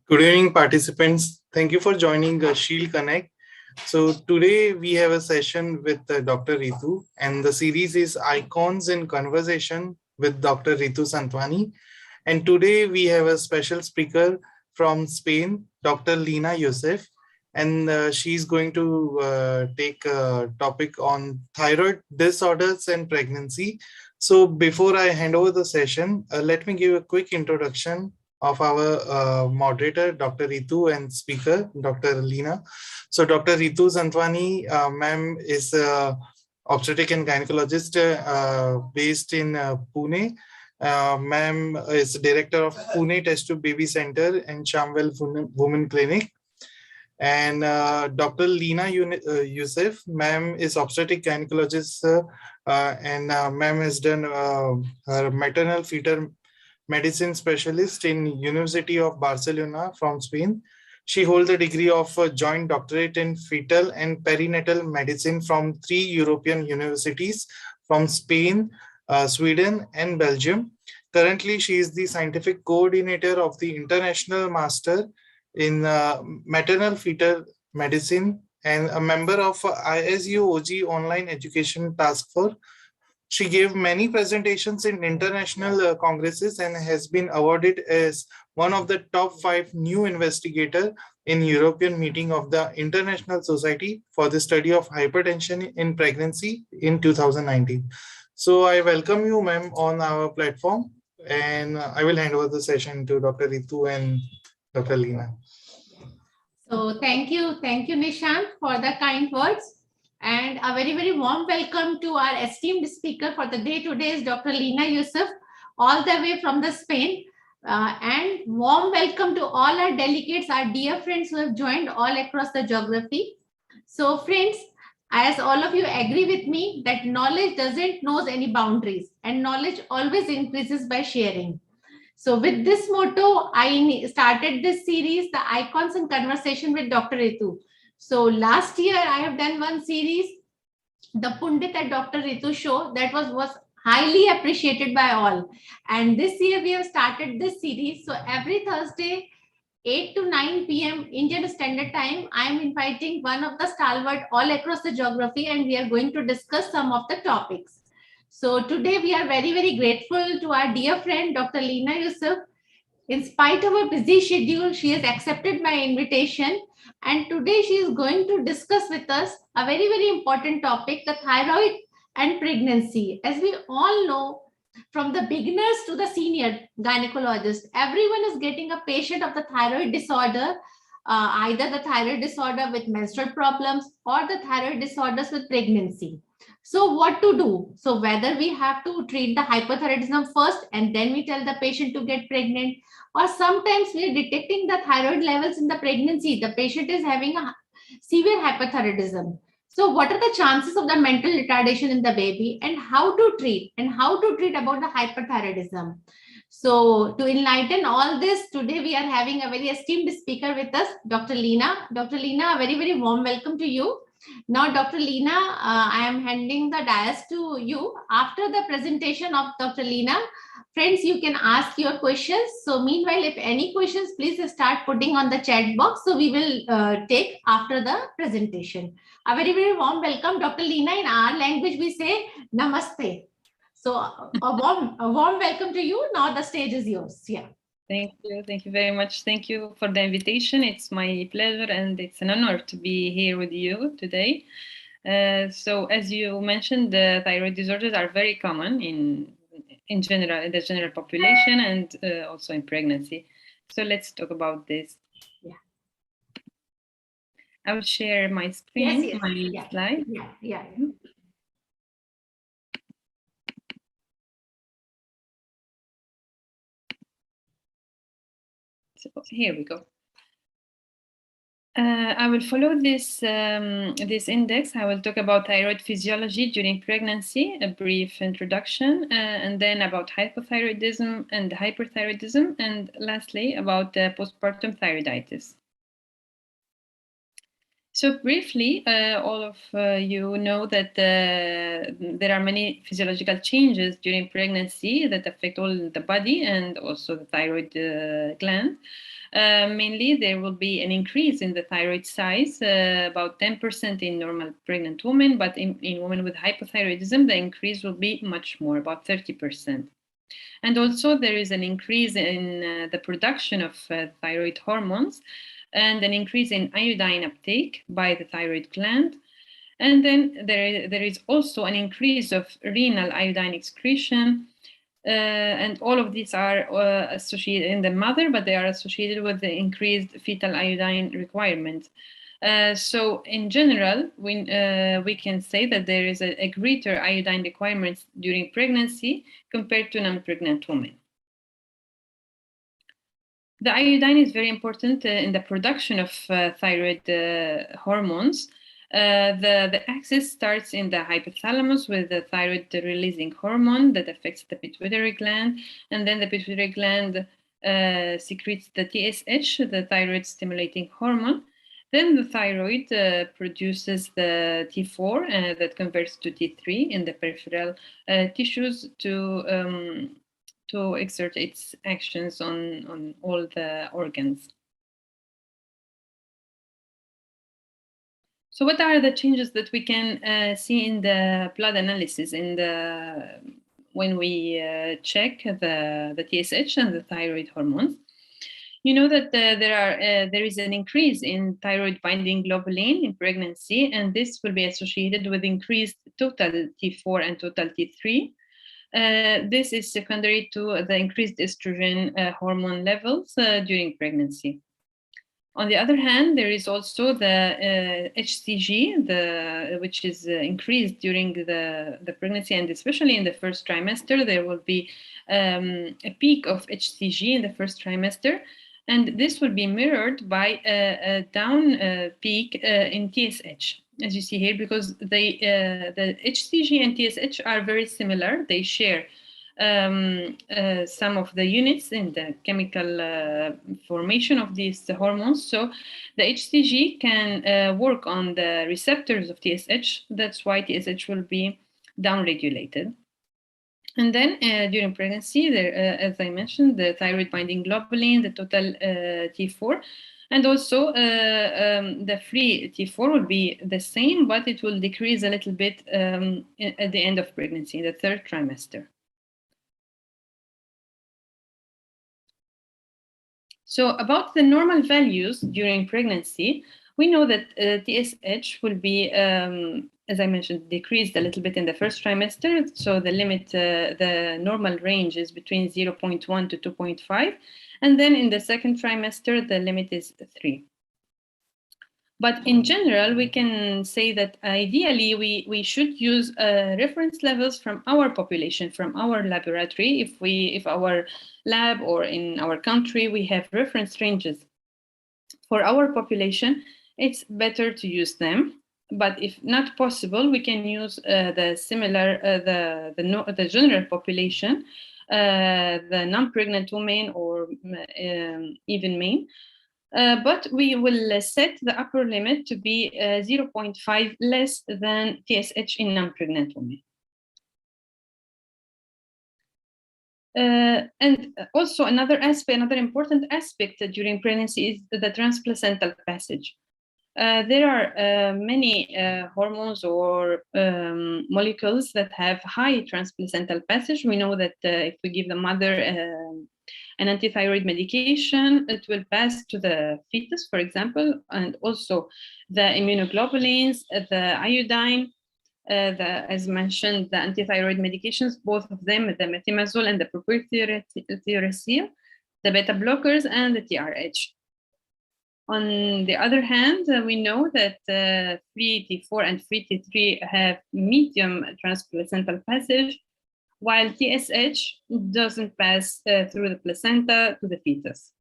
Good evening, participants. Thank you for joining Shield Connect. So today we have a session with Dr. Ritu, and the series is Icons in Conversation with Dr. Ritu Santwani. And today we have a special speaker from Spain, Dr. Lina Youssef, and she's going to take a topic on thyroid disorders and pregnancy. So before I hand over the session, let me give a quick introduction of our moderator, Dr. Ritu, and speaker, Dr. Lina. So Dr. Ritu Santwani, ma'am, is obstetric and gynecologist based in Pune. Ma'am is director of Pune Test Tube Baby Center and Shamwell Women Clinic. And Dr. Lina Youssef, ma'am is obstetric gynecologist and ma'am has done her maternal fetal medicine specialist in University of Barcelona from Spain. She holds a degree of joint doctorate in fetal and perinatal medicine from 3 European universities from Spain, Sweden, and Belgium. Currently, she is the scientific coordinator of the International Master in Maternal Fetal Medicine and a member of ISU-OG Online Education Task Force. She gave many presentations in international congresses and has been awarded as one of the top 5 new investigators in European meeting of the International Society for the Study of Hypertension in Pregnancy in 2019. So I welcome you, ma'am, on our platform, and I will hand over the session to Dr. Ritu and Dr. Lina. So thank you, Nishant, for the kind words. And a very, very warm welcome to our esteemed speaker for the day today is Dr. Lina Youssef, all the way from the Spain. And warm welcome to all our delegates, our dear friends who have joined all across the geography. So friends, as all of you agree with me that knowledge doesn't know any boundaries and knowledge always increases by sharing. So with this motto, I started this series, the Icons in Conversation with Dr. Ritu. So last year, I have done one series, the Pundit at Dr. Ritu show, that was highly appreciated by all. And this year, we have started this series. So every Thursday, 8 to 9 p.m. Indian Standard Time, I am inviting one of the stalwart all across the geography, and we are going to discuss some of the topics. So today, we are very, very grateful to our dear friend, Dr. Lina Youssef. In spite of her busy schedule, she has accepted my invitation. And today she is going to discuss with us a very, very important topic, the thyroid and pregnancy. As we all know, from the beginners to the senior gynecologist, everyone is getting a patient of the thyroid disorder, either the thyroid disorder with menstrual problems or the thyroid disorders with pregnancy. So what to do? So whether we have to treat the hypothyroidism first and then we tell the patient to get pregnant, or sometimes we are detecting the thyroid levels in the pregnancy. The patient is having a severe hyperthyroidism. So what are the chances of the mental retardation in the baby and how to treat about the hyperthyroidism? So to enlighten all this, today we are having a very esteemed speaker with us, Dr. Lina. Dr. Lina, a very, very warm welcome to you. Now, Dr. Lina, I am handing the dais to you. After the presentation of Dr. Lina, friends, you can ask your questions. So meanwhile, if any questions, please start putting on the chat box. So we will take after the presentation. A very, very warm welcome, Dr. Lina. In our language, we say Namaste. So a warm welcome to you. Now the stage is yours. Yeah. Thank you very much. Thank you for the invitation. It's my pleasure and it's an honor to be here with you today. So as you mentioned, the thyroid disorders are very common in general, in the general population and also in pregnancy. So let's talk about this. Yeah. I will share my screen, my slide. Yeah. So here we go. I will follow this index. I will talk about thyroid physiology during pregnancy, a brief introduction, and then about hypothyroidism and hyperthyroidism, and lastly about postpartum thyroiditis. So briefly, all of you know that there are many physiological changes during pregnancy that affect all the body and also the thyroid gland. Mainly, there will be an increase in the thyroid size, about 10% in normal pregnant women, but in women with hypothyroidism, the increase will be much more, about 30%. And also, there is an increase in the production of thyroid hormones and an increase in iodine uptake by the thyroid gland. And then there is also an increase of renal iodine excretion. And all of these are associated in the mother, but they are associated with the increased fetal iodine requirement. So in general, we can say that there is a greater iodine requirements during pregnancy compared to non-pregnant women. The iodine is very important in the production of thyroid hormones. The axis starts in the hypothalamus with the thyroid releasing hormone that affects the pituitary gland, and then the pituitary gland secretes the TSH, the thyroid stimulating hormone. Then the thyroid produces the T4 that converts to T3 in the peripheral tissues to exert its actions on all the organs. So what are the changes that we can see in the blood analysis when we check the TSH and the thyroid hormones? You know that there is an increase in thyroid binding globulin in pregnancy, and this will be associated with increased total T4 and total T3. This is secondary to the increased estrogen hormone levels during pregnancy. On the other hand, there is also the HCG, which is increased during the pregnancy, and especially in the first trimester, there will be a peak of HCG in the first trimester, and this will be mirrored by a down peak in TSH, as you see here, because the HCG and TSH are very similar. They share some of the units in the chemical formation of these hormones. So the HCG can work on the receptors of TSH. That's why TSH will be downregulated. And then during pregnancy, as I mentioned, the thyroid binding globulin, the total T4, and also the free T4 will be the same, but it will decrease a little bit at the end of pregnancy, in the third trimester. So about the normal values during pregnancy, we know that TSH will be, as I mentioned, decreased a little bit in the first trimester. So the limit, the normal range is between 0.1 to 2.5. And then in the second trimester, the limit is 3. But in general, we can say that ideally we should use reference levels from our population, from our laboratory. If our lab or in our country we have reference ranges for our population, it's better to use them. But if not possible, we can use the similar the general population, the non-pregnant women or even men. But we will set the upper limit to be 0.5 less than TSH in non-pregnant women. And also another important aspect during pregnancy is the transplacental passage. There are many hormones or molecules that have high transplacental passage. We know that if we give the mother an antithyroid medication, it will pass to the fetus, for example, and also the immunoglobulins, the iodine, as mentioned, the antithyroid medications, both of them, the methimazole and the propylthiouracil, the beta blockers, and the TRH. On the other hand, we know that free T4 and free T3 have medium transplacental passage, while TSH doesn't pass through the placenta to the fetus.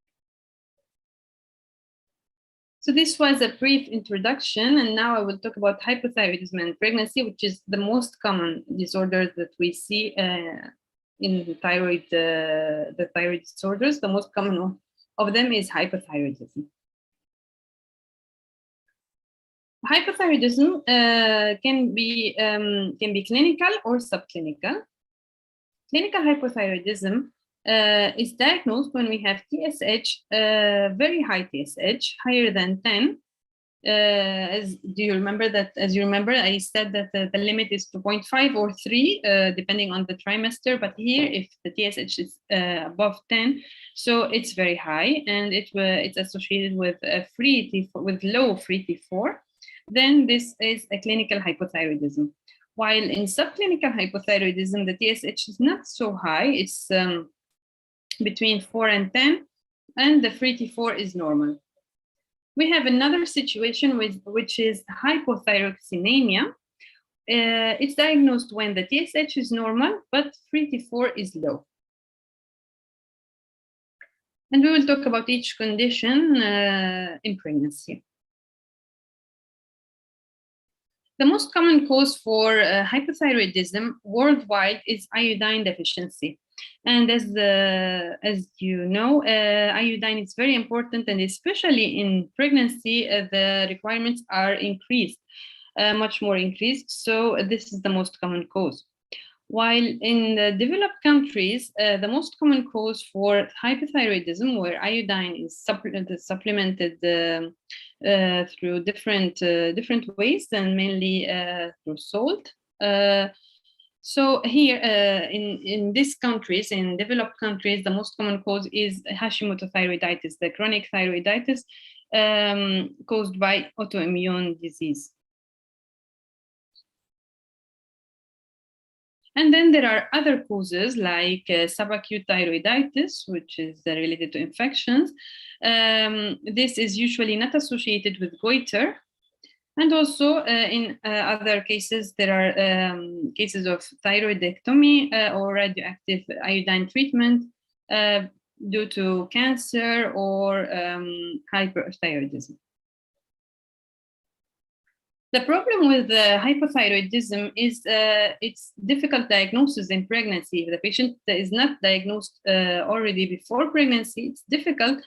So this was a brief introduction, and now I will talk about hypothyroidism and pregnancy, which is the most common disorder that we see in the thyroid disorders. The most common of them is hypothyroidism. Hypothyroidism can be clinical or subclinical. Clinical hypothyroidism is diagnosed when we have TSH, very high TSH, higher than 10. As you remember, I said that the limit is 2.5 or 3, depending on the trimester. But here, if the TSH is above 10, so it's very high, and it's associated with with low free T4. Then this is a clinical hypothyroidism. While in subclinical hypothyroidism, the TSH is not so high; it's between 4 and 10, and the free T4 is normal. We have another situation which is hypothyroxemia. It's diagnosed when the TSH is normal, but free T4 is low. And we will talk about each condition in pregnancy. The most common cause for hypothyroidism worldwide is iodine deficiency. And as you know, iodine is very important, and especially in pregnancy, the requirements are increased, much more increased. So this is the most common cause. While in the developed countries, the most common cause for hypothyroidism, where iodine is supplemented through different ways, and mainly through salt. So here in these countries, in developed countries, the most common cause is Hashimoto thyroiditis, the chronic thyroiditis caused by autoimmune disease. And then there are other causes like subacute thyroiditis, which is related to infections. This is usually not associated with goiter. And also in other cases, there are cases of thyroidectomy or radioactive iodine treatment due to cancer or hyperthyroidism. The problem with hypothyroidism is its difficult diagnosis in pregnancy. If the patient is not diagnosed already before pregnancy, it's difficult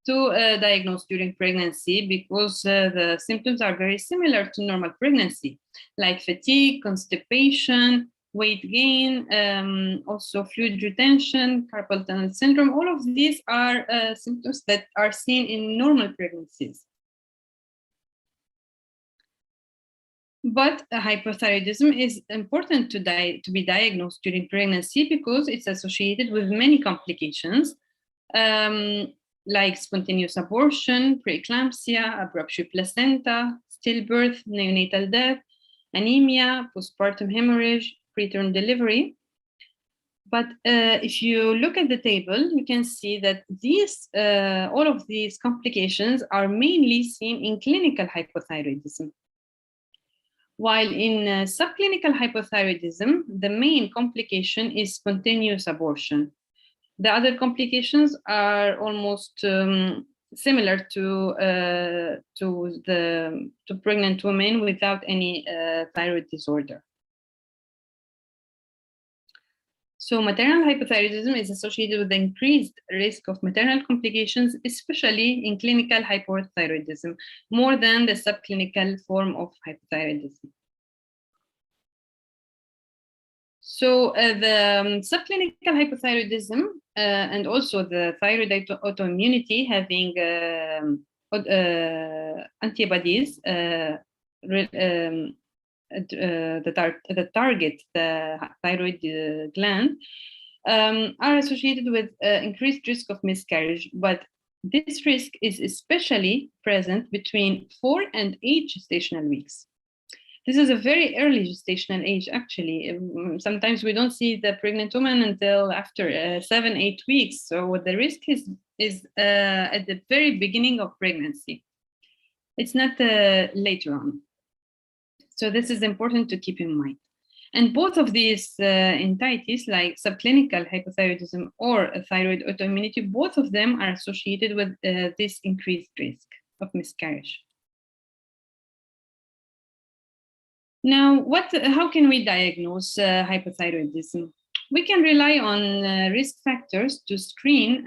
to diagnose during pregnancy because the symptoms are very similar to normal pregnancy, like fatigue, constipation, weight gain, also fluid retention, carpal tunnel syndrome. All of these are symptoms that are seen in normal pregnancies. But hypothyroidism is important to be diagnosed during pregnancy because it's associated with many complications, like spontaneous abortion, preeclampsia, abruptio placenta, stillbirth, neonatal death, anemia, postpartum hemorrhage, preterm delivery. But if you look at the table, you can see that all of these complications are mainly seen in clinical hypothyroidism. While in subclinical hypothyroidism, the main complication is spontaneous abortion. The other complications are almost similar to pregnant women without any thyroid disorder. So maternal hypothyroidism is associated with the increased risk of maternal complications, especially in clinical hypothyroidism, more than the subclinical form of hypothyroidism. So the subclinical hypothyroidism and also the thyroid autoimmunity having antibodies that target the thyroid gland are associated with increased risk of miscarriage, but this risk is especially present between 4 and 8 gestational weeks. This is a very early gestational age, actually. Sometimes we don't see the pregnant woman until after 7-8 weeks. So the risk is at the very beginning of pregnancy. It's not later on. So this is important to keep in mind. And both of these entities, like subclinical hypothyroidism or thyroid autoimmunity, both of them are associated with this increased risk of miscarriage. Now, how can we diagnose hypothyroidism? We can rely on risk factors to screen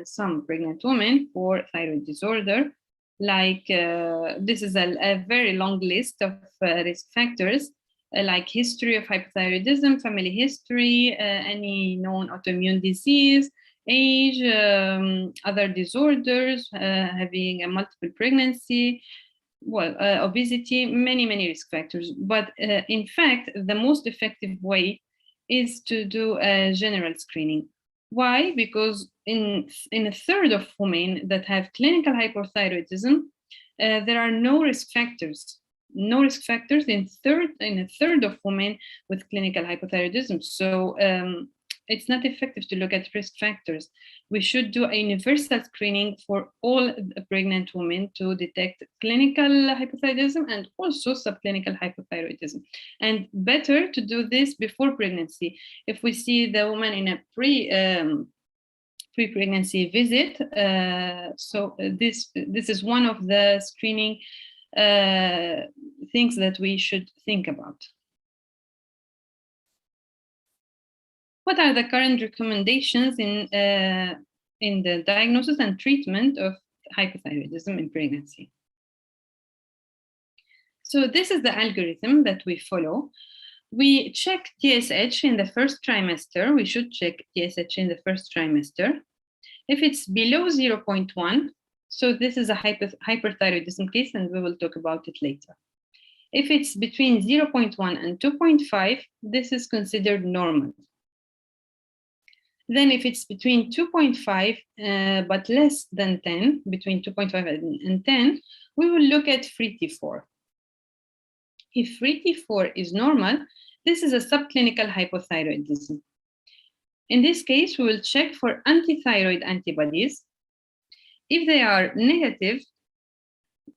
some pregnant women for thyroid disorder, like this is a very long list of risk factors, like history of hypothyroidism, family history, any known autoimmune disease, age, other disorders, having a multiple pregnancy, well, obesity, many risk factors. But in fact, the most effective way is to do a general screening. Why? Because in a third of women that have clinical hypothyroidism, there are no risk factors. No risk factors in a third of women with clinical hypothyroidism. So it's not effective to look at risk factors. We should do a universal screening for all pregnant women to detect clinical hypothyroidism and also subclinical hypothyroidism. And better to do this before pregnancy. If we see the woman in a pre-pregnancy visit, this is one of the screening things that we should think about. What are the current recommendations in the diagnosis and treatment of hypothyroidism in pregnancy? So this is the algorithm that we follow. We check TSH in the first trimester. We should check TSH in the first trimester. If it's below 0.1, so this is a hyperthyroidism case, and we will talk about it later. If it's between 0.1 and 2.5, this is considered normal. Then if it's between 2.5 but less than 10, between 2.5 and 10, we will look at free T4. If free T4 is normal, this is a subclinical hypothyroidism. In this case, we will check for antithyroid antibodies. If they are negative,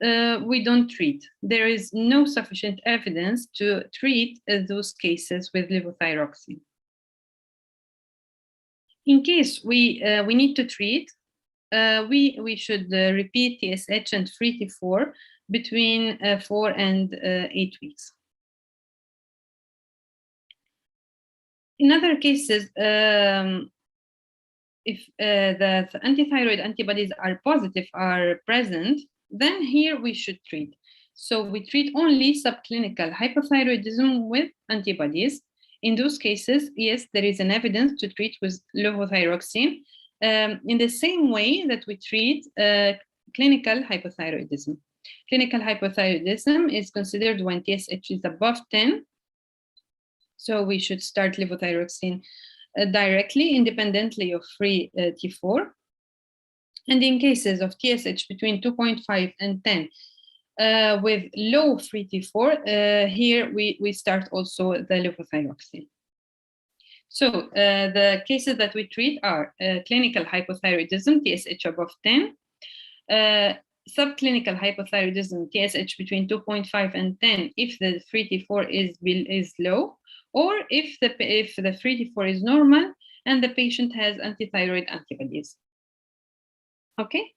we don't treat. There is no sufficient evidence to treat those cases with levothyroxine. In case we need to treat, we should repeat TSH and free T4 between 4 and 8 weeks. In other cases, if the antithyroid antibodies are positive, are present, then here we should treat. So we treat only subclinical hypothyroidism with antibodies. In those cases, yes, there is an evidence to treat with levothyroxine in the same way that we treat clinical hypothyroidism. Clinical hypothyroidism is considered when TSH is above 10. So we should start levothyroxine directly, independently of free T4. And in cases of TSH between 2.5 and 10, with low free T4, here we start also the levothyroxine. So the cases that we treat are clinical hypothyroidism, TSH above 10, subclinical hypothyroidism, TSH between 2.5 and 10 if the free T4 is low, or if the free T4 is normal and the patient has antithyroid antibodies. Okay.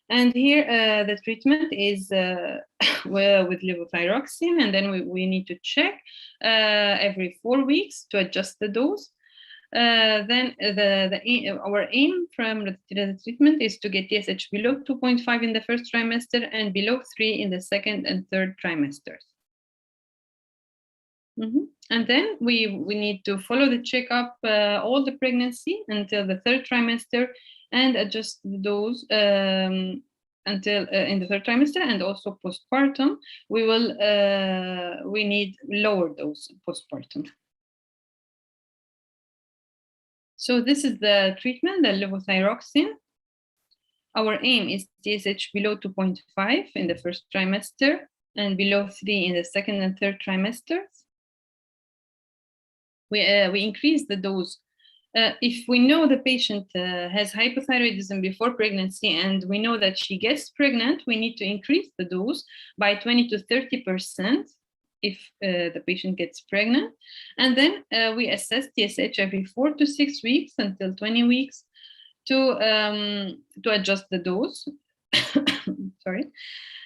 And here the treatment is with levothyroxine, and then we need to check every 4 weeks to adjust the dose. Then our aim from the treatment is to get TSH below 2.5 in the first trimester and below 3 in the second and third trimesters. And then we need to follow the checkup all the pregnancy until the third trimester, and adjust the dose until in the third trimester, and also postpartum. We need lower dose postpartum. So this is the treatment, the levothyroxine. Our aim is TSH below 2.5 in the first trimester and below 3 in the second and third trimesters. We increase the dose. If we know the patient has hypothyroidism before pregnancy and we know that she gets pregnant, we need to increase the dose by 20 to 30% if the patient gets pregnant. And then we assess TSH every 4 to 6 weeks until 20 weeks to adjust the dose. Sorry.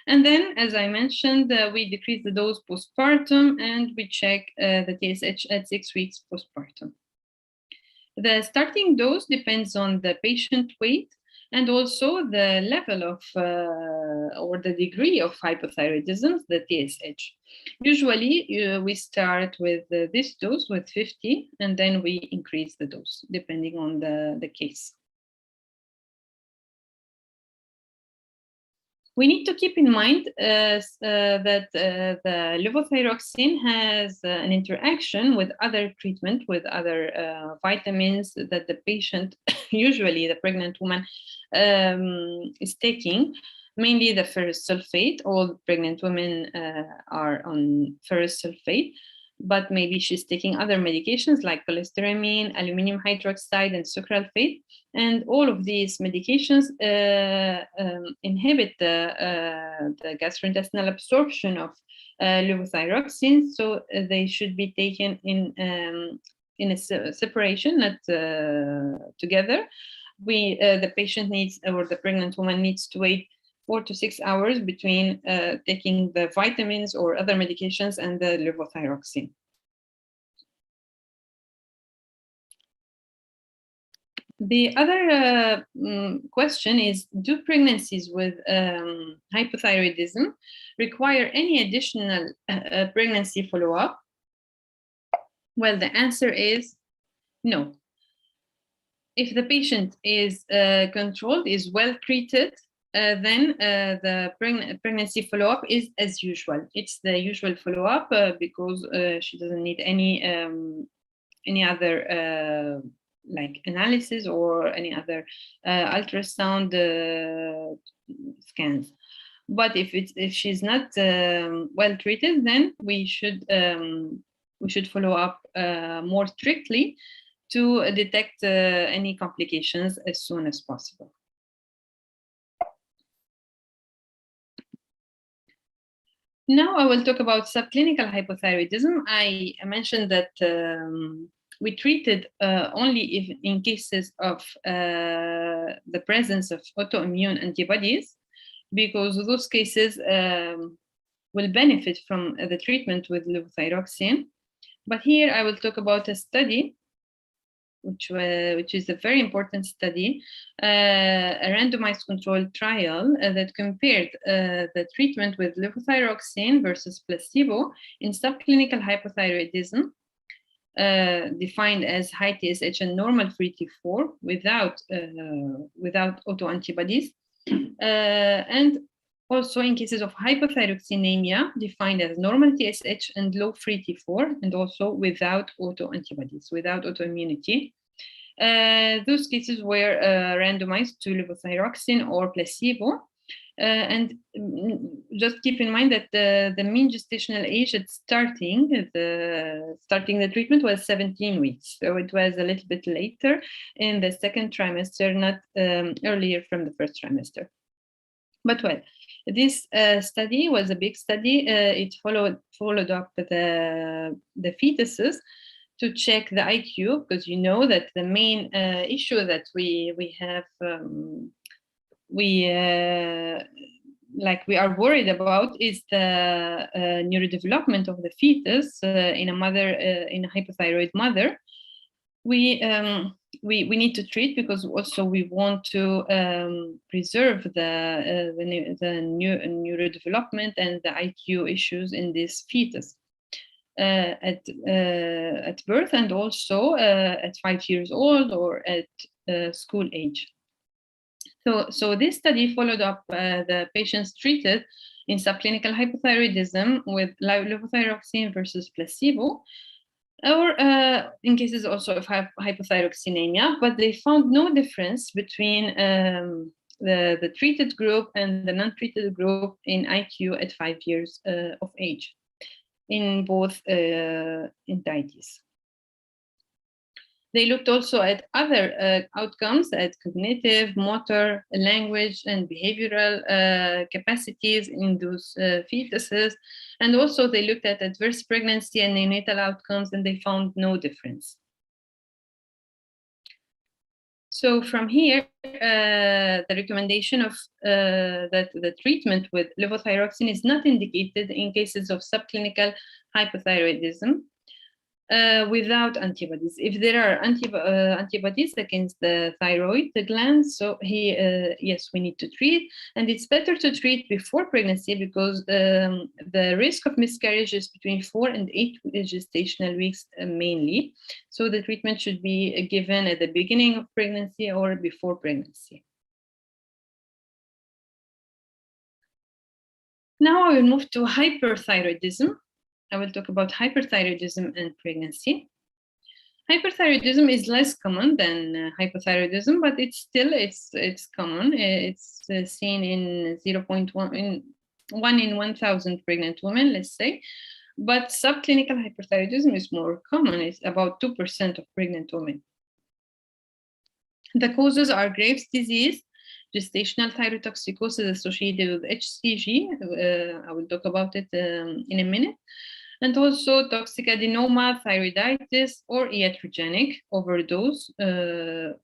And then, as I mentioned, we decrease the dose postpartum, and we check the TSH at 6 weeks postpartum. The starting dose depends on the patient weight and also the level of or the degree of hypothyroidism, the TSH. Usually, we start with this dose with 50, and then we increase the dose depending on the case. We need to keep in mind that the levothyroxine has an interaction with other treatment, with other vitamins that the patient, usually the pregnant woman, is taking, mainly the ferrous sulfate. All pregnant women are on ferrous sulfate, but maybe she's taking other medications like cholestyramine, aluminum hydroxide, and sucralfate. And all of these medications inhibit the gastrointestinal absorption of levothyroxine, so they should be taken in a separation, not together. The patient needs, or the pregnant woman needs to wait 4 to 6 hours between taking the vitamins or other medications and the levothyroxine. The other question is, do pregnancies with hypothyroidism require any additional pregnancy follow-up? Well, the answer is no. If the patient is controlled, is well treated, then the pregnancy follow-up is as usual. It's the usual follow-up because she doesn't need any other like analysis or any other ultrasound scans. But if she's not well treated, then we should follow up more strictly to detect any complications as soon as possible. Now I will talk about subclinical hypothyroidism. I mentioned that we treated only in cases of the presence of autoimmune antibodies, because those cases will benefit from the treatment with levothyroxine. But here I will talk about a study which is a very important study, a randomized controlled trial that compared the treatment with levothyroxine versus placebo in subclinical hypothyroidism, defined as high TSH and normal free T4 without autoantibodies, and also in cases of hypothyroxemia, defined as normal TSH and low free T4, and also without autoantibodies, without autoimmunity. Those cases were randomized to levothyroxine or placebo. And just keep in mind that the mean gestational age at starting the treatment was 17 weeks. So it was a little bit later in the second trimester, not earlier from the first trimester. But well, this study was a big study. It followed up the fetuses to check the IQ, because you know that the main issue that we have, we are worried about is the neurodevelopment of the fetus in a mother, in a hypothyroid mother. We need to treat, because also we want to preserve the neurodevelopment and the IQ issues in this fetus at birth, and also at 5 years old or at school age. So this study followed up the patients treated in subclinical hypothyroidism with levothyroxine versus placebo, or in cases also of hypothyroxemia, but they found no difference between the treated group and the non-treated group in IQ at 5 years of age in both entities. They looked also at other outcomes, at cognitive, motor, language, and behavioral capacities in those fetuses. And also they looked at adverse pregnancy and neonatal outcomes, and they found no difference. So from here, the recommendation of that the treatment with levothyroxine is not indicated in cases of subclinical hypothyroidism. without antibodies. If there are antibodies against the thyroid gland, so yes, we need to treat, and it's better to treat before pregnancy because the risk of miscarriage is between 4 and 8 gestational weeks mainly. So the treatment should be given at the beginning of pregnancy or before pregnancy. Now I will move to hyperthyroidism. I will talk about hyperthyroidism and pregnancy. Hyperthyroidism is less common than hypothyroidism, but it's common. It's seen in 0.1 in 1,000 pregnant women, let's say. But subclinical hyperthyroidism is more common. It's about 2% of pregnant women. The causes are Graves' disease, gestational thyrotoxicosis associated with HCG. I will talk about it in a minute. And also toxic adenoma, thyroiditis, or iatrogenic overdose due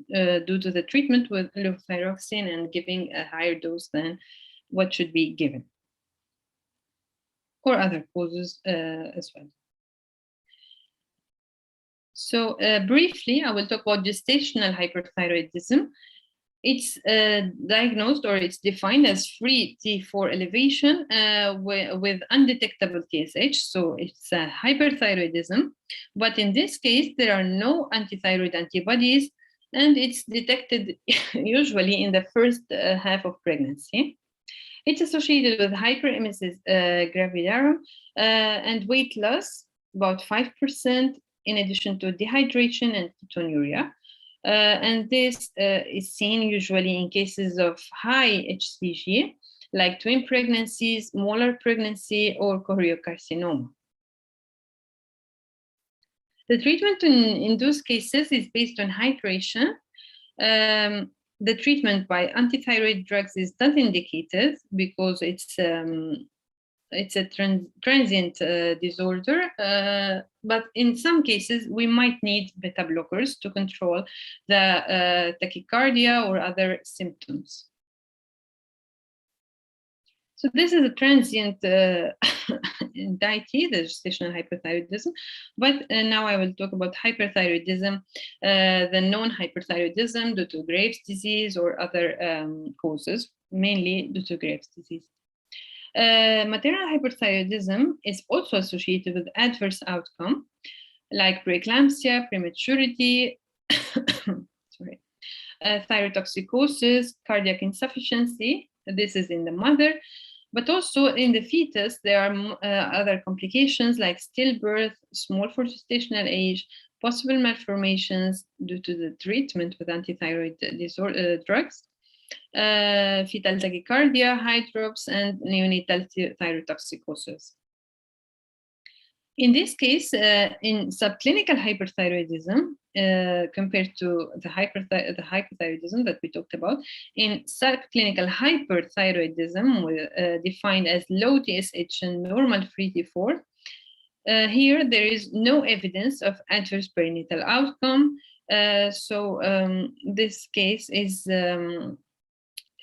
to the treatment with levothyroxine and giving a higher dose than what should be given, or other causes as well. So briefly, I will talk about gestational hyperthyroidism. It's diagnosed, or it's defined as free T4 elevation with undetectable TSH. So it's a hyperthyroidism, but in this case, there are no antithyroid antibodies, and it's detected usually in the first half of pregnancy. It's associated with hyperemesis gravidarum and weight loss, about 5%, in addition to dehydration and ketonuria. And this is seen usually in cases of high HCG, like twin pregnancies, molar pregnancy, or choriocarcinoma. The treatment in those cases is based on hydration. The treatment by antithyroid drugs is not indicated because it's a transient disorder, but in some cases we might need beta blockers to control the tachycardia or other symptoms. So this is a transient deity, the gestational hyperthyroidism, but now I will talk about hyperthyroidism, the non-hyperthyroidism due to Graves' disease or other causes, mainly due to Graves' disease. Maternal hyperthyroidism is also associated with adverse outcome like preeclampsia, prematurity, thyrotoxicosis, cardiac insufficiency. This is in the mother, but also in the fetus, there are other complications like stillbirth, small for gestational age, possible malformations due to the treatment with antithyroid drugs, fetal tachycardia, hydrops, and neonatal thyrotoxicosis. In this case, in subclinical hyperthyroidism, compared to the hypothyroidism that we talked about, in subclinical hyperthyroidism, defined as low TSH and normal free T4, here there is no evidence of adverse perinatal outcome. So this case is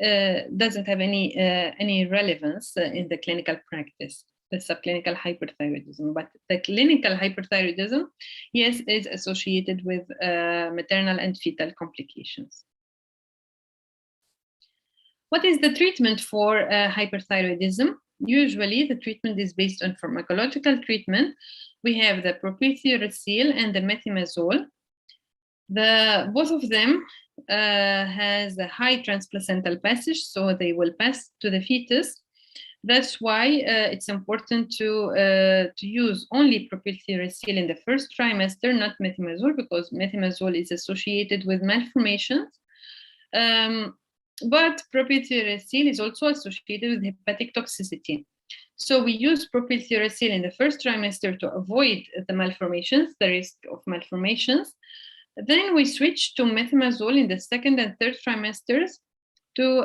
doesn't have any relevance in the clinical practice, the subclinical hyperthyroidism. But the clinical hyperthyroidism, yes, is associated with maternal and fetal complications. What is the treatment for hyperthyroidism? Usually, the treatment is based on pharmacological treatment. We have the propylthiouracil and the methimazole. Both of them has a high transplacental passage, so they will pass to the fetus. That's why it's important to use only propylthiouracil in the first trimester, not methimazole, because methimazole is associated with malformations. But propylthiouracil is also associated with hepatic toxicity. So we use propylthiouracil in the first trimester to avoid the malformations, the risk of malformations. Then we switch to methimazole in the second and third trimesters to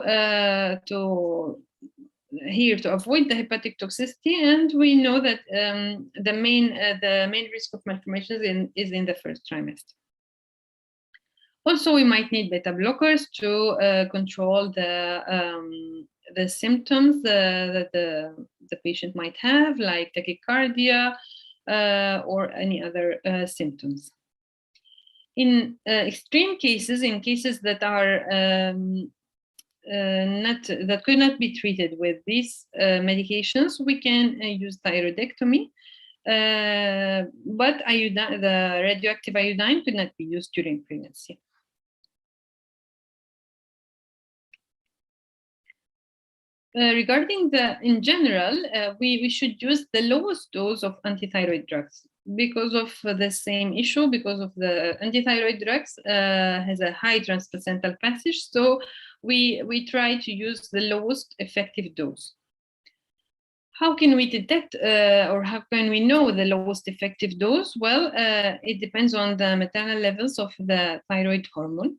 avoid the hepatic toxicity, and we know that the main risk of malformations is in the first trimester. Also, we might need beta blockers to control the symptoms that the patient might have, like tachycardia, or any other symptoms. In extreme cases, in cases that are that could not be treated with these medications, we can use thyroidectomy, but the radioactive iodine could not be used during pregnancy. Regarding in general, we should use the lowest dose of antithyroid drugs because of the same issue, because of the antithyroid drugs has a high transplacental passage. So we try to use the lowest effective dose. How can we detect or how can we know the lowest effective dose? Well, it depends on the maternal levels of the thyroid hormone.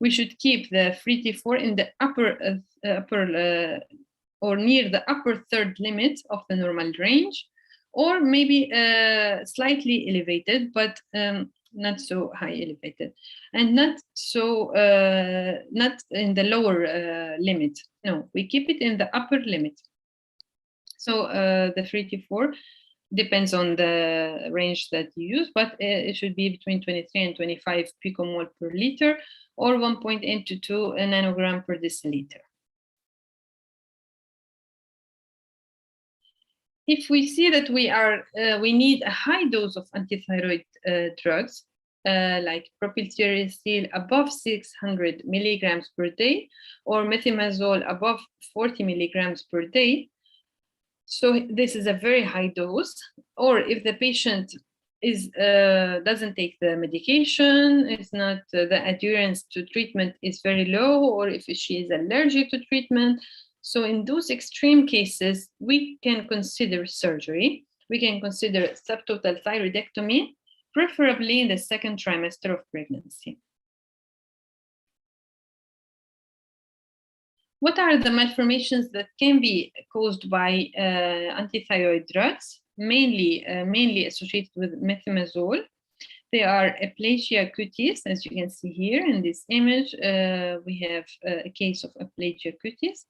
We should keep the free T4 in the upper or near the upper third limit of the normal range, or maybe slightly elevated, but not so high elevated, and not in the lower limit. No, we keep it in the upper limit. So the free T4 depends on the range that you use, but it should be between 23 and 25 picomole per liter, or 1.8 to 2 nanogram per deciliter. If we see that we need a high dose of antithyroid drugs, like propyltyrosine above 600 milligrams per day, or methimazole above 40 milligrams per day, so this is a very high dose. Or if the patient doesn't take the medication, it's not the adherence to treatment is very low, or if she is allergic to treatment. So in those extreme cases, we can consider surgery. We can consider subtotal thyroidectomy, preferably in the second trimester of pregnancy. What are the malformations that can be caused by antithyroid drugs? Mainly associated with methimazole. They are aplasia cutis, as you can see here in this image. We have a case of aplasia cutis.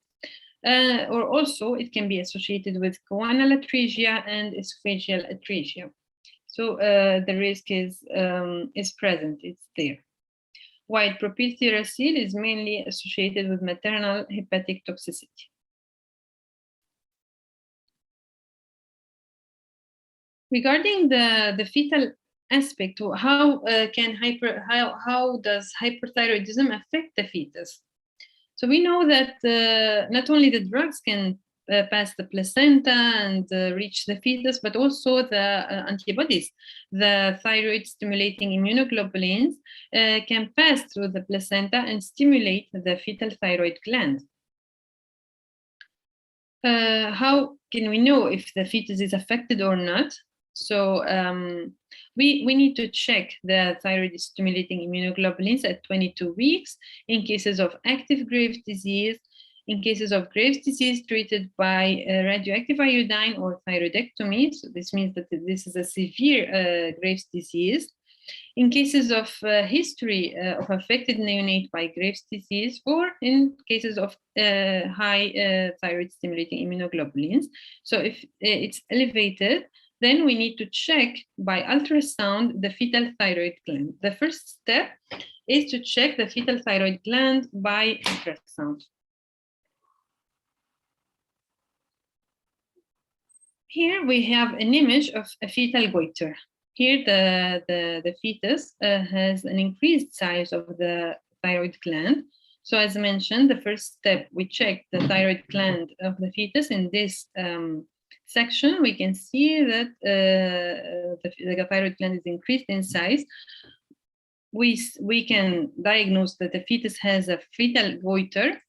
Or also it can be associated with choanal atresia and esophageal atresia. So the risk is present, it's there. While propyltyrosine is mainly associated with maternal hepatic toxicity. Regarding the fetal aspect, how does hyperthyroidism affect the fetus? So we know that not only the drugs can pass the placenta and reach the fetus, but also the antibodies, the thyroid stimulating immunoglobulins can pass through the placenta and stimulate the fetal thyroid gland. How can we know if the fetus is affected or not? So we need to check the thyroid stimulating immunoglobulins at 22 weeks in cases of active Graves' disease, in cases of Graves' disease treated by radioactive iodine or thyroidectomy. So this means that this is a severe Graves' disease. In cases of history of affected neonate by Graves' disease, or in cases of high thyroid stimulating immunoglobulins. So if it's elevated, then we need to check by ultrasound the fetal thyroid gland. The first step is to check the fetal thyroid gland by ultrasound. Here we have an image of a fetal goiter. Here the fetus has an increased size of the thyroid gland. So as mentioned, the first step, we check the thyroid gland of the fetus. In this section, we can see that the thyroid gland is increased in size. We can diagnose that the fetus has a fetal goiter,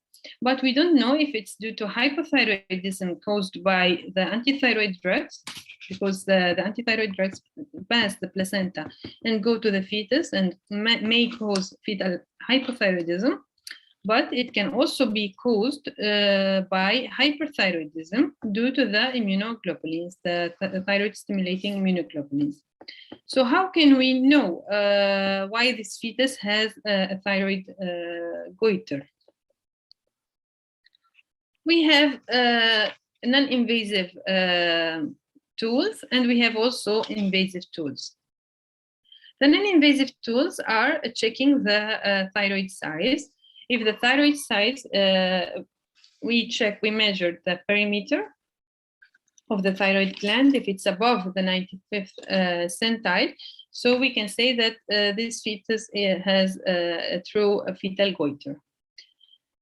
but we don't know if it's due to hypothyroidism caused by the antithyroid drugs, because the antithyroid drugs pass the placenta and go to the fetus and may cause fetal hypothyroidism. But it can also be caused by hyperthyroidism due to the immunoglobulins, the thyroid stimulating immunoglobulins. So how can we know why this fetus has a thyroid goiter? We have non-invasive tools, and we have also invasive tools. The non-invasive tools are checking the thyroid size. If the thyroid size, we measure the perimeter of the thyroid gland. If it's above the 95th centile, so we can say that this fetus has a true fetal goiter.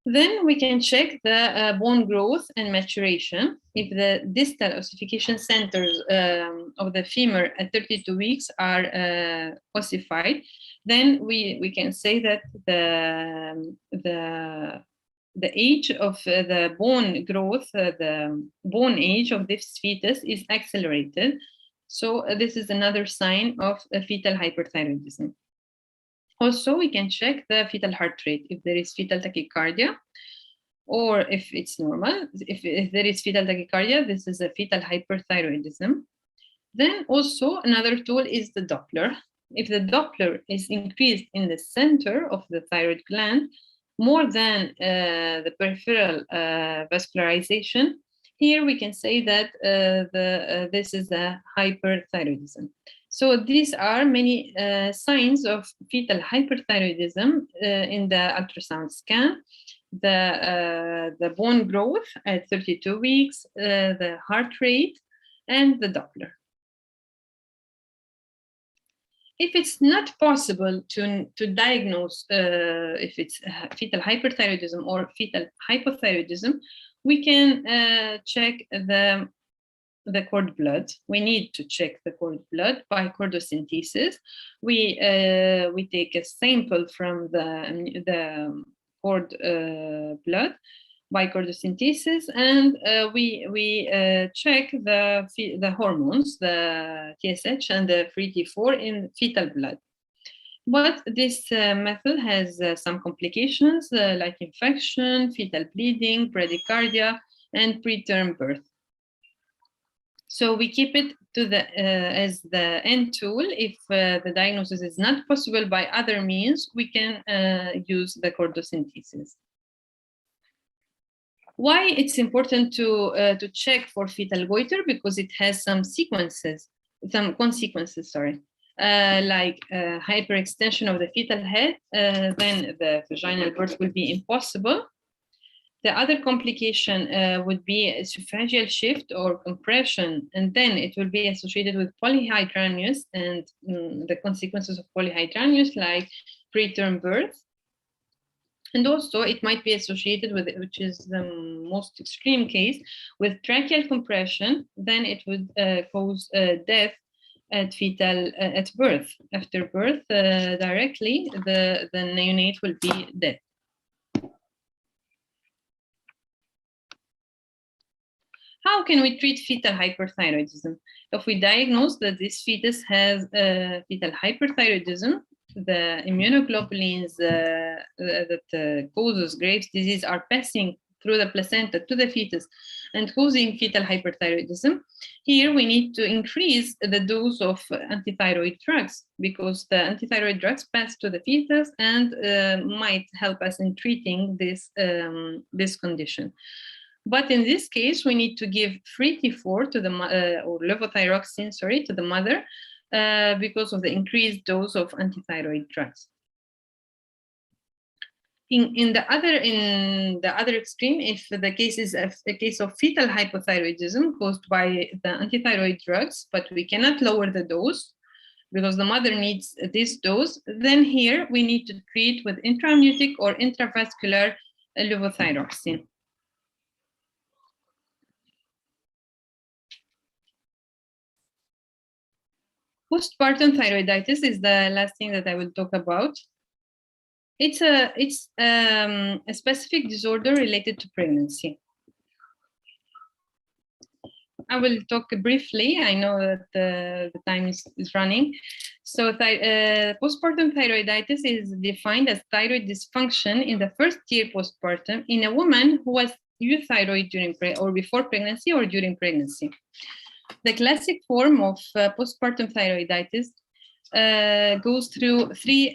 Then we can check the bone growth and maturation. If the distal ossification centers of the femur at 32 weeks are ossified, then we can say that the age of the bone growth, the bone age of this fetus is accelerated. So this is another sign of fetal hyperthyroidism. Also, we can check the fetal heart rate if there is fetal tachycardia, or if it's normal. If there is fetal tachycardia, this is a fetal hyperthyroidism. Then also another tool is the Doppler. If the Doppler is increased in the center of the thyroid gland more than the peripheral vascularization, here we can say that this is a hyperthyroidism. So these are many signs of fetal hyperthyroidism in the ultrasound scan. The bone growth at 32 weeks, the heart rate, and the Doppler. If it's not possible to diagnose if it's fetal hyperthyroidism or fetal hypothyroidism, we can check the cord blood. We need to check the cord blood by chordocentesis. We take a sample from the cord blood by chordocentesis, and we check the hormones, the TSH and the free T4 in fetal blood. But this method has some complications like infection, fetal bleeding, bradycardia, and preterm birth. So we keep it to as the end tool. If the diagnosis is not possible by other means, we can use the chordocentesis. Why it's important to check for fetal goiter? Because it has some consequences, like hyperextension of the fetal head, then the vaginal birth will be impossible. The other complication would be esophageal shift or compression, and then it will be associated with polyhydramnios and the consequences of polyhydramnios like preterm birth. And also it might be associated with, which is the most extreme case, with tracheal compression. Then it would cause death at at birth. After birth, directly, the neonate will be dead. How can we treat fetal hyperthyroidism? If we diagnose that this fetus has fetal hyperthyroidism, the immunoglobulins that causes Graves' disease are passing through the placenta to the fetus and causing fetal hyperthyroidism. Here we need to increase the dose of antithyroid drugs, because the antithyroid drugs pass to the fetus and might help us in treating this condition. But in this case, we need to give free T4 to the or levothyroxine, to the mother, because of the increased dose of antithyroid drugs. In the other extreme, if the case is a case of fetal hypothyroidism caused by the antithyroid drugs, but we cannot lower the dose because the mother needs this dose, then here we need to treat with intraamniotic or intravascular levothyroxine. Postpartum thyroiditis is the last thing that I will talk about. It's a specific disorder related to pregnancy. I will talk briefly. I know that the time is running. So postpartum thyroiditis is defined as thyroid dysfunction in the first year postpartum in a woman who was euthyroid during or before pregnancy or during pregnancy. The classic form of postpartum thyroiditis goes through three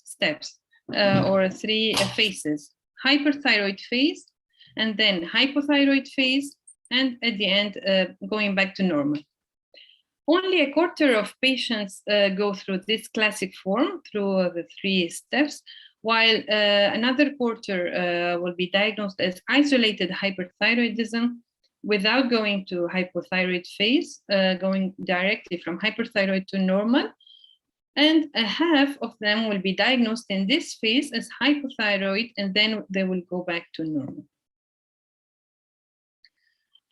steps or three phases: hyperthyroid phase, and then hypothyroid phase, and at the end going back to normal. Only a quarter of patients go through this classic form, through the 3 steps, while another quarter will be diagnosed as isolated hyperthyroidism without going to hypothyroid phase, going directly from hyperthyroid to normal. And a half of them will be diagnosed in this phase as hypothyroid, and then they will go back to normal.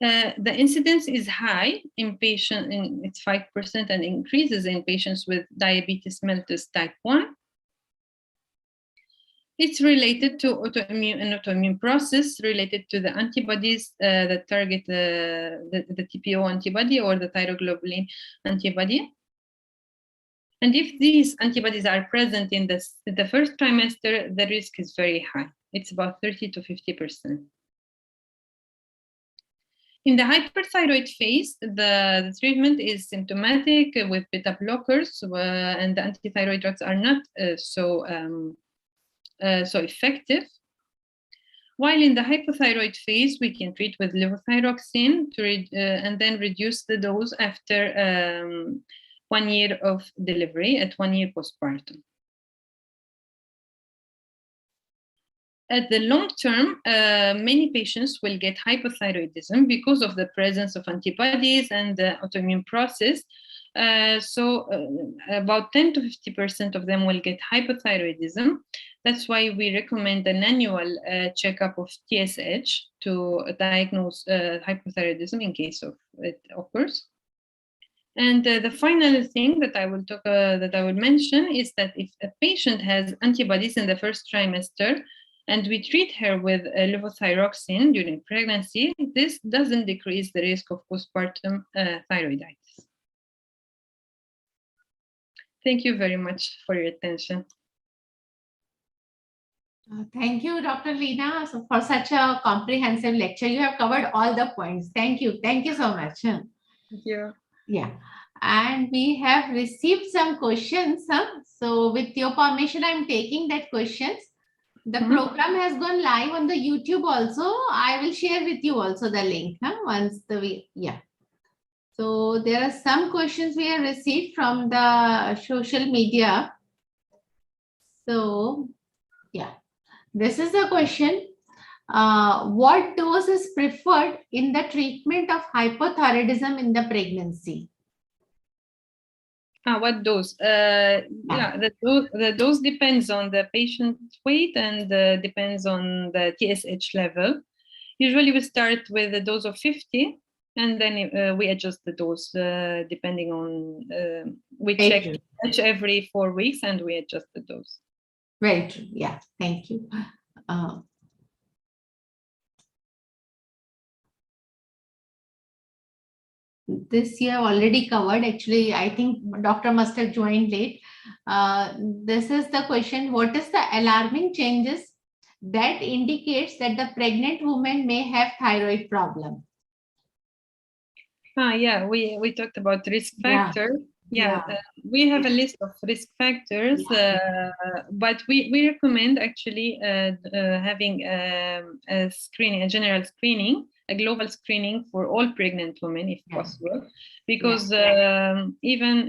The incidence is high in patients, it's 5%, and increases in patients with diabetes mellitus type 1. It's related to an autoimmune process related to the antibodies that target the TPO antibody or the thyroglobulin antibody. And if these antibodies are present in the first trimester, the risk is very high. It's about 30 to 50%. In the hyperthyroid phase, the treatment is symptomatic with beta blockers, and the antithyroid drugs are not so effective. While in the hypothyroid phase, we can treat with levothyroxine and then reduce the dose after 1 year of delivery, at 1 year postpartum. At the long term, many patients will get hypothyroidism because of the presence of antibodies and the autoimmune process. About 10 to 50% of them will get hypothyroidism. That's why we recommend an annual checkup of TSH to diagnose hypothyroidism in case of it occurs. And the final thing that I will mention is that if a patient has antibodies in the first trimester, and we treat her with levothyroxine during pregnancy, this doesn't decrease the risk of postpartum thyroiditis. Thank you very much for your attention. Thank you, Dr. Leena, for such a comprehensive lecture. You have covered all the points. Thank you. Thank you so much. Thank you. Yeah. And we have received some questions. So with your permission, I'm taking that questions. The program has gone live on the YouTube also. I will share with you also the link once So there are some questions we have received from the social media. So yeah, this is the question. What dose is preferred in the treatment of hypothyroidism in the pregnancy? What dose? The dose depends on the patient's weight and depends on the TSH level. Usually we start with a dose of 50 and then we adjust the dose depending on, we check TSH every 4 weeks and we adjust the dose. Very true. Yeah, thank you. This you have already covered. Actually, I think doctor must have joined late. This is the question. What is the alarming changes that indicates that the pregnant woman may have thyroid problem? Yeah, we talked about risk factors. We have a list of risk factors, but we recommend actually having a screening, a general screening, a global screening for all pregnant women if possible, because even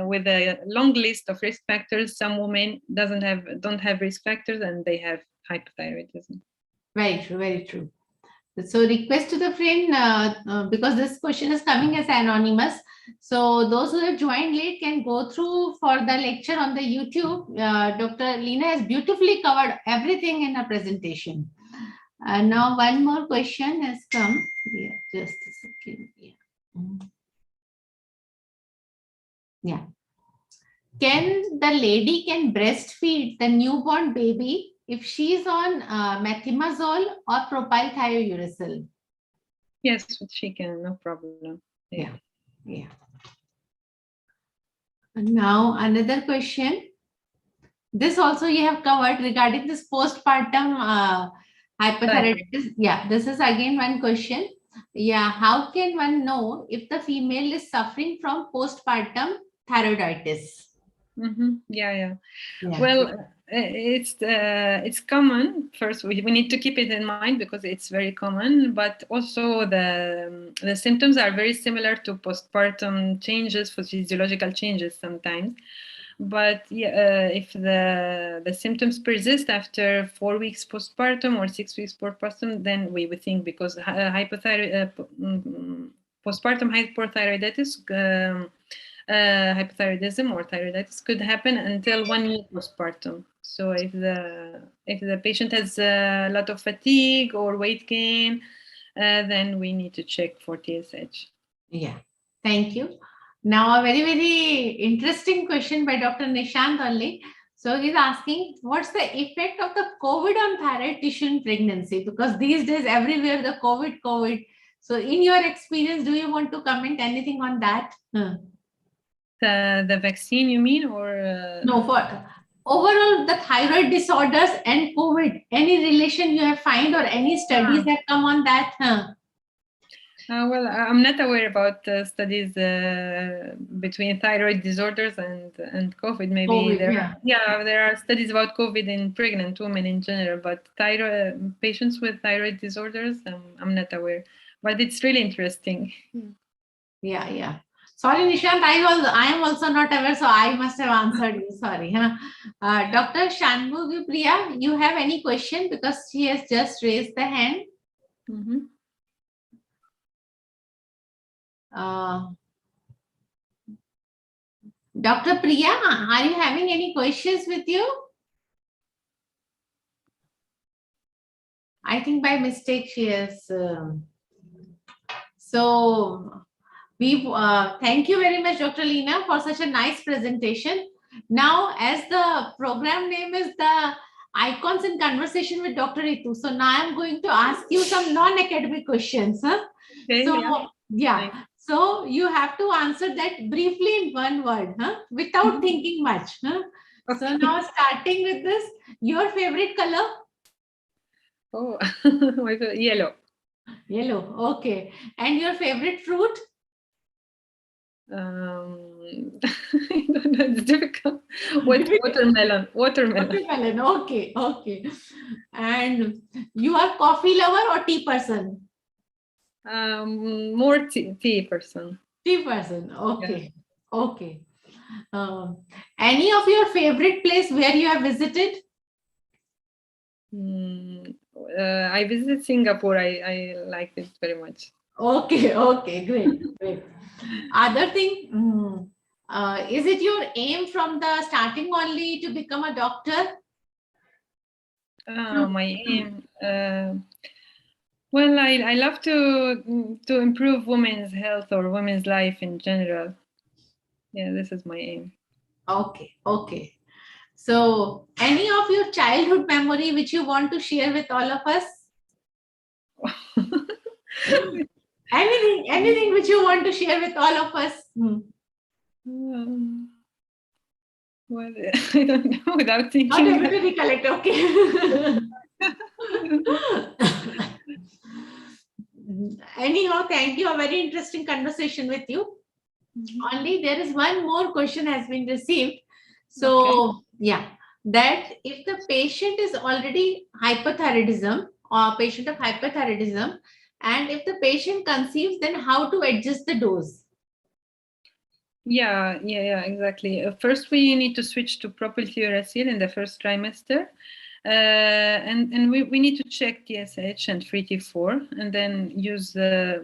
with a long list of risk factors, some women don't have risk factors and they have hypothyroidism. Very true, very true. So request to the friend, because this question is coming as anonymous. So those who have joined late can go through for the lecture on the YouTube. Dr. Leena has beautifully covered everything in her presentation. Now one more question has come. Yeah, just a second. Yeah. Can the lady breastfeed the newborn baby if she's on methimazole or propyl thiouracil? Yes, she can, no problem. Yeah. And now another question. This also you have covered regarding this postpartum hypothyroidism. Yeah, this is again one question. Yeah, how can one know if the female is suffering from postpartum thyroiditis? Yeah. Well, it's common. First, we need to keep it in mind because it's very common. But also the symptoms are very similar to postpartum changes, physiological changes sometimes. But if the symptoms persist after 4 weeks postpartum or 6 weeks postpartum, then we would think because postpartum hypothyroiditis. Hypothyroidism or thyroiditis could happen until 1 year postpartum. So if the patient has a lot of fatigue or weight gain, then we need to check for TSH. Yeah, thank you. Now a very, very interesting question by Dr. Nishant only. So he's asking, what's the effect of the COVID on thyroid tissue in pregnancy? Because these days everywhere the COVID. So in your experience, do you want to comment anything on that? The vaccine, you mean, or no, for overall the thyroid disorders and COVID? Any relation you have find or any studies have come on that? Well, I'm not aware about studies between thyroid disorders and COVID. Maybe COVID, there are studies about COVID in pregnant women in general, but thyroid patients with thyroid disorders, I'm not aware. But it's really interesting. Yeah. Sorry, Nishant, I am also not aware, so I must have answered you. Sorry. Dr. Shanmughi Priya, you have any question because she has just raised the hand. Dr. Priya, are you having any questions with you? I think by mistake she has. So we thank you very much, Dr. Leena, for such a nice presentation. Now, as the program name is the Icons in Conversation with Dr. Ritu, so now I'm going to ask you some non-academic questions. Okay, so so you have to answer that briefly in one word, without thinking much. Okay. So now starting with this, your favorite color? Oh, yellow. Yellow, okay. And your favorite fruit? I don't know, it's difficult. Watermelon. Watermelon, okay. And you are coffee lover or tea person? More tea person. Tea person, okay. Yeah. Okay. Any of your favorite place where you have visited? I visited Singapore. I like it very much. Okay, great. Other thing, is it your aim from the starting only to become a doctor? My aim. Well, I love to improve women's health or women's life in general. Yeah, this is my aim. Okay. So, any of your childhood memory which you want to share with all of us? Anything which you want to share with all of us? Well, I don't know without thinking. Not able to recollect, okay. Anyhow, thank you. A very interesting conversation with you. Only there is one more question has been received. So, that if the patient is already hypothyroidism or patient of hyperthyroidism, and if the patient conceives, then how to adjust the dose? Yeah, exactly. First, we need to switch to propylthiouracil in the first trimester. And we need to check TSH and free T4, and then use it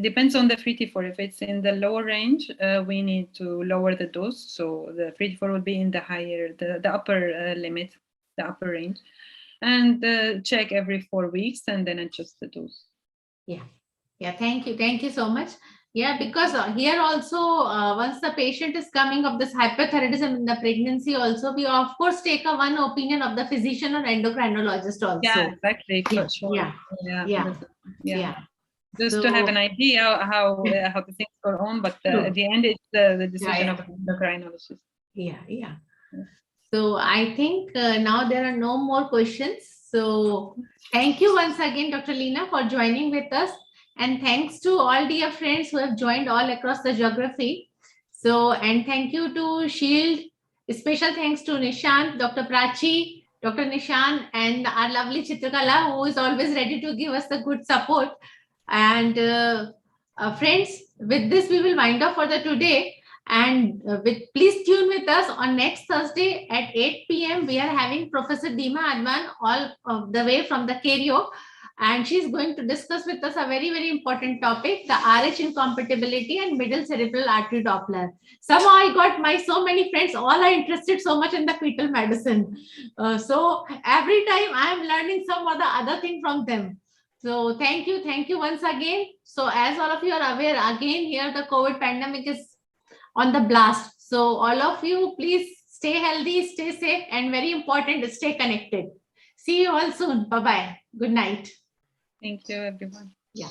depends on the free T4. If it's in the lower range, we need to lower the dose. So the free T4 will be in the higher, the upper limit, the upper range, and check every 4 weeks, and then adjust the dose. Yeah. Thank you so much. Yeah, because here also, once the patient is coming of this hyperthyroidism in the pregnancy also, we of course take a one opinion of the physician or endocrinologist also. Yeah, exactly. Yeah. Just to have an idea how the things go on, but at the end it's the decision of the endocrinologist. Yeah. So I think now there are no more questions. So thank you once again, Dr. Leena, for joining with us. And thanks to all dear friends who have joined all across the geography. So, and thank you to Shield Special thanks to Nishant, Dr. Prachi, Dr. Nishant, and our lovely Chitrakala, who is always ready to give us the good support. And friends, with this, we will wind up for the today. And please tune with us on next Thursday at 8 p.m. We are having Professor Dima Advan all of the way from the Kerio. And she's going to discuss with us a very, very important topic, the RH incompatibility and middle cerebral artery Doppler. Somehow I got so many friends, all are interested so much in the fetal medicine. So every time I am learning some other thing from them. So thank you once again. So as all of you are aware, again here the COVID pandemic is on the blast. So all of you, please stay healthy, stay safe, and very important, stay connected. See you all soon. Bye-bye. Good night. Thank you, everyone. Yeah.